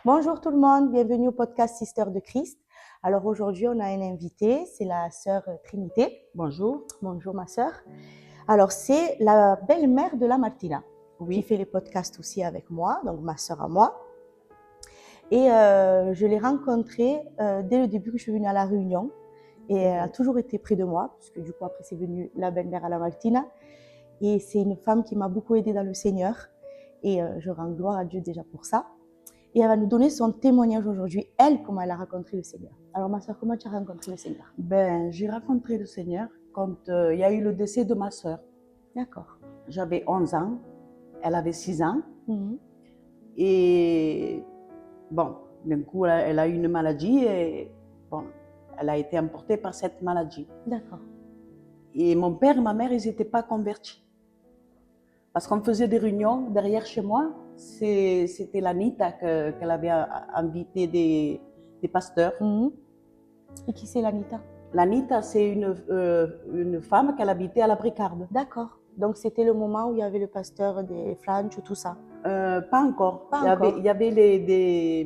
Bonjour tout le monde, bienvenue au podcast Sister de Christ. Alors aujourd'hui, on a un invité, c'est la sœur Trinité. Bonjour. Bonjour ma sœur. Alors c'est la belle-mère de la Martina qui Oui. fait les podcasts aussi avec moi, donc ma sœur à moi. Et je l'ai rencontrée dès le début que je suis venue à la Réunion. Et elle a toujours été près de moi, parce que du coup après c'est venu la belle-mère à la Martina. Et c'est une femme qui m'a beaucoup aidée dans le Seigneur. Et je rends gloire à Dieu déjà pour ça. Et elle va nous donner son témoignage aujourd'hui, elle, comment elle a rencontré le Seigneur. Alors ma soeur, comment tu as rencontré le Seigneur? J'ai rencontré le Seigneur quand il y a eu le décès de ma sœur. D'accord. J'avais 11 ans, elle avait 6 ans. Mhm. Et bon, d'un coup, elle a eu une maladie et bon, elle a été emportée par cette maladie. D'accord. Et mon père et ma mère, ils n'étaient pas convertis. Parce qu'on faisait des réunions derrière chez moi. C'était l'Anita qu'elle avait invité des pasteurs. Mhm. Et qui c'est l'Anita? L'Anita, c'est une femme qu'elle habitait à la Bricarde. D'accord. Donc c'était le moment où il y avait le pasteur des Flanches, tout ça. Pas encore. Pas il y avait, encore. il y avait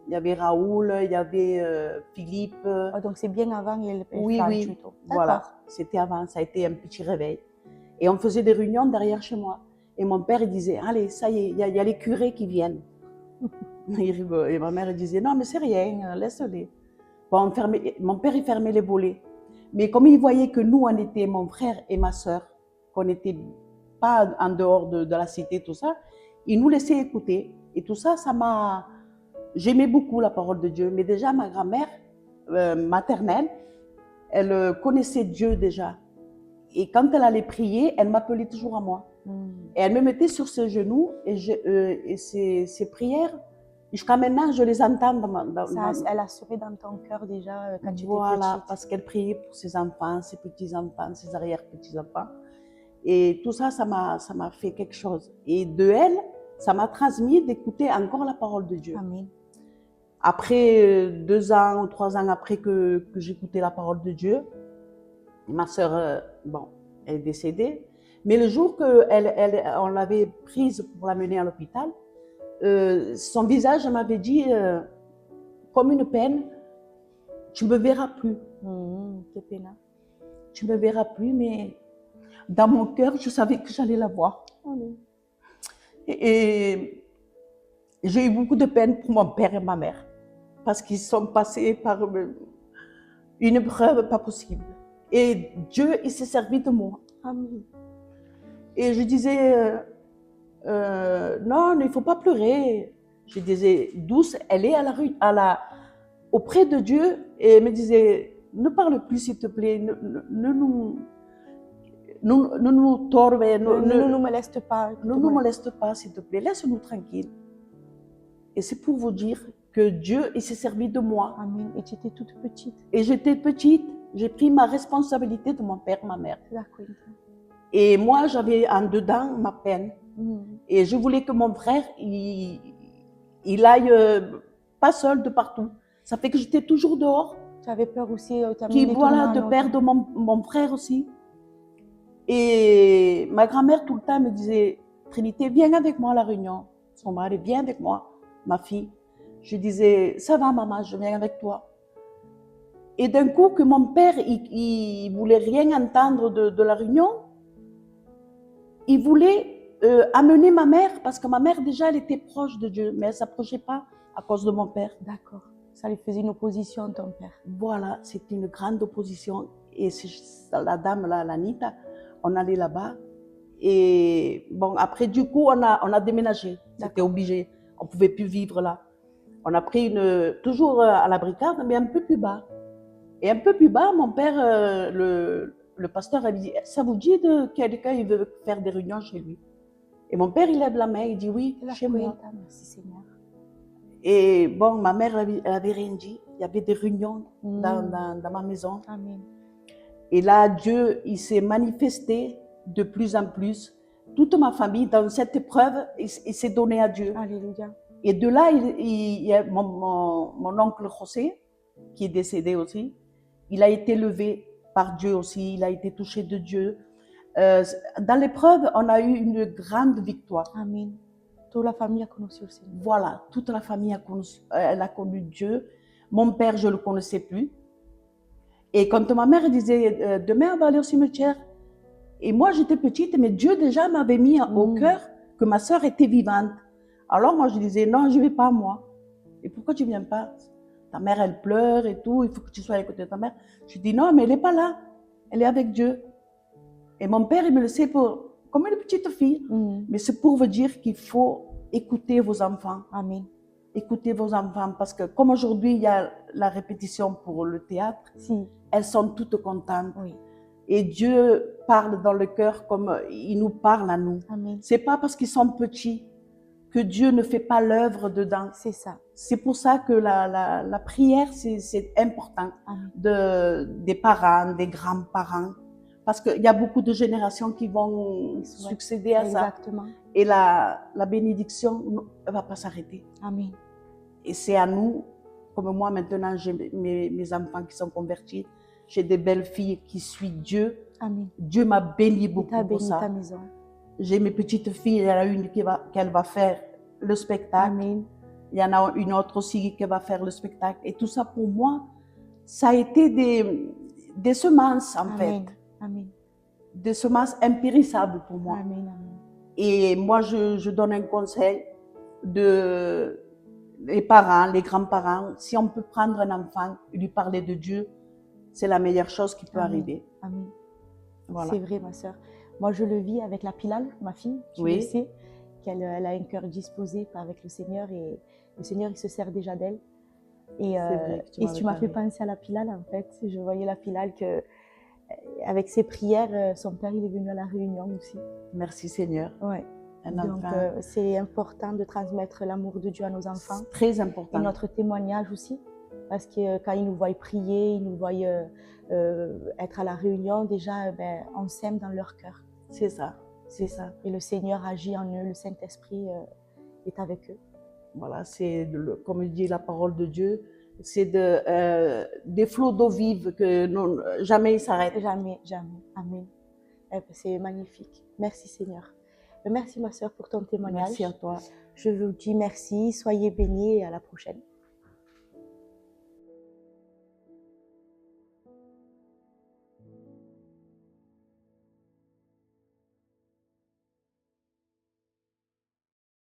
il y avait Raoul, il y avait Philippe. Oh, donc c'est bien avant les Oui, Flanches oui. plutôt. Voilà, D'accord. c'était avant, ça a été un petit réveil. Et on faisait des réunions derrière chez moi. Et mon père, il disait, allez, ça y est, il y a les curés qui viennent. Et ma mère, elle disait, non, mais c'est rien, laisse-les. Bon, mon père, il fermait les volets. Mais comme il voyait que nous, on était mon frère et ma sœur, qu'on n'était pas en dehors de la cité, tout ça, il nous laissait écouter. Et tout ça, j'aimais beaucoup la parole de Dieu. Mais déjà, ma grand-mère maternelle, elle connaissait Dieu déjà. Et quand elle allait prier, elle m'appelait toujours à moi. Et elle me mettait sur ses genoux et ses prières, jusqu'à maintenant, je les entends Elle a semé dans ton cœur déjà quand tu étais Voilà, petite. parce qu'elle priait pour ses enfants, ses petits-enfants, ses arrière-petits-enfants. Et tout ça, ça m'a fait quelque chose. Et de elle, ça m'a transmis d'écouter encore la parole de Dieu. Amen. Après 2 ans ou 3 ans après que j'écoutais la parole de Dieu, ma sœur, bon, elle est décédée. Mais le jour on l'avait prise pour l'amener à l'hôpital, son visage m'avait dit, comme une peine, tu ne me verras plus. Quelle peine. Tu ne me verras plus, mais dans mon cœur, je savais que j'allais la voir. Amen. Et j'ai eu beaucoup de peine pour mon père et ma mère, parce qu'ils sont passés par une épreuve pas possible. Et Dieu, il s'est servi de moi. Amen. Et je disais, non, il ne faut pas pleurer. Je disais, Douce, elle est auprès de Dieu, et elle me disait, ne parle plus s'il te plaît, ne nous torbe, Ne nous moleste pas. ne nous moleste pas s'il te plaît, laisse-nous tranquille. Et c'est pour vous dire que Dieu, il s'est servi de moi. Amen. Et tu étais toute petite. Et j'étais petite, j'ai pris ma responsabilité de mon père, ma mère. D'accord. Et moi, j'avais en dedans ma peine. Et je voulais que mon frère, il aille pas seul de partout. Ça fait que j'étais toujours dehors. Tu avais peur aussi de perdre mon frère aussi. Et ma grand-mère tout le temps me disait, Trinité, viens avec moi à la réunion. Son mari, viens avec moi, ma fille. Je disais, ça va maman, je viens avec toi. Et d'un coup, que mon père, il voulait rien entendre de la réunion, il voulait amener ma mère, parce que ma mère déjà, elle était proche de Dieu, mais elle ne s'approchait pas à cause de mon père. D'accord. Ça lui faisait une opposition, ton père. Voilà, c'était une grande opposition. Et la dame, là, l'Anita, on allait là-bas. Et bon, après, du coup, on a déménagé. C'était obligé. On ne pouvait plus vivre là. On a pris toujours à la Bricarde, mais un peu plus bas. Et un peu plus bas, mon père, le pasteur, a dit, ça vous dit de quelqu'un, il veut faire des réunions chez lui. Et mon père, il lève la main, il dit oui, chez moi. Merci Seigneur. Et bon, ma mère, elle avait rien dit. Il y avait des réunions dans ma maison. Amen. Et là, Dieu, il s'est manifesté de plus en plus. Toute ma famille, dans cette épreuve, il s'est donné à Dieu. Alléluia. Et de là, il y a mon oncle José, qui est décédé aussi. Il a été levé par Dieu aussi. Il a été touché de Dieu. Dans l'épreuve, on a eu une grande victoire. Amen. Toute la famille a connu le Seigneur. Voilà, toute la famille elle a connu Dieu. Mon père, je ne le connaissais plus. Et quand ma mère disait, demain on va aller au cimetière, et moi j'étais petite, mais Dieu déjà m'avait mis au cœur que ma sœur était vivante. Alors moi je disais, non, je ne vais pas moi. Et pourquoi tu ne viens pas? Ta mère, elle pleure et tout, il faut que tu sois à côté de ta mère. Je dis, non, mais elle n'est pas là, elle est avec Dieu. Et mon père, il me laissait comme une petite fille. Mais c'est pour vous dire qu'il faut écouter vos enfants. Amen. Écoutez vos enfants, parce que comme aujourd'hui, il y a la répétition pour le théâtre, Si. elles sont toutes contentes. Oui. Et Dieu parle dans le cœur comme il nous parle à nous. Amen. C'est pas parce qu'ils sont petits que Dieu ne fait pas l'œuvre dedans. C'est ça. C'est pour ça que la prière, c'est important. Amen. Des parents, des grands-parents. Parce qu'il y a beaucoup de générations qui vont succéder à ça. Exactement. Et la bénédiction ne va pas s'arrêter. Amen. Et c'est à nous, comme moi maintenant, j'ai mes enfants qui sont convertis. J'ai des belles filles qui suivent Dieu. Amen. Dieu m'a béni beaucoup pour ça. Ta maison. J'ai mes petites filles, il y en a une qu'elle va faire le spectacle. Amen. Il y en a une autre aussi qui va faire le spectacle. Et tout ça, pour moi, ça a été des semences, en fait. Amen. Des semences impérissables pour moi. Amen. Amen. Et moi, je donne un conseil les parents, les grands-parents. Si on peut prendre un enfant et lui parler de Dieu, c'est la meilleure chose qui peut arriver. Amen. Voilà. C'est vrai, ma sœur. Moi, je le vis avec la Pilal, ma fille. Tu le sais, qu'elle a un cœur disposé avec le Seigneur et le Seigneur, il se sert déjà d'elle. Et tu m'as fait penser à la Pilal, en fait. Je voyais la Pilal avec ses prières, son père, il est venu à la Réunion aussi. Merci Seigneur. Ouais. Donc, c'est important de transmettre l'amour de Dieu à nos enfants. C'est très important. Et notre témoignage aussi. Parce que quand ils nous voient prier, ils nous voient être à la Réunion, déjà, on s'aime dans leur cœur. C'est ça, c'est ça. Et le Seigneur agit en eux, le Saint-Esprit est avec eux. Voilà, c'est, comme dit la parole de Dieu, c'est des flots d'eau vive que jamais ils s'arrêtent. Jamais, jamais. Amen. C'est magnifique. Merci Seigneur. Merci ma sœur pour ton témoignage. Merci à toi. Je vous dis merci, soyez bénis et à la prochaine.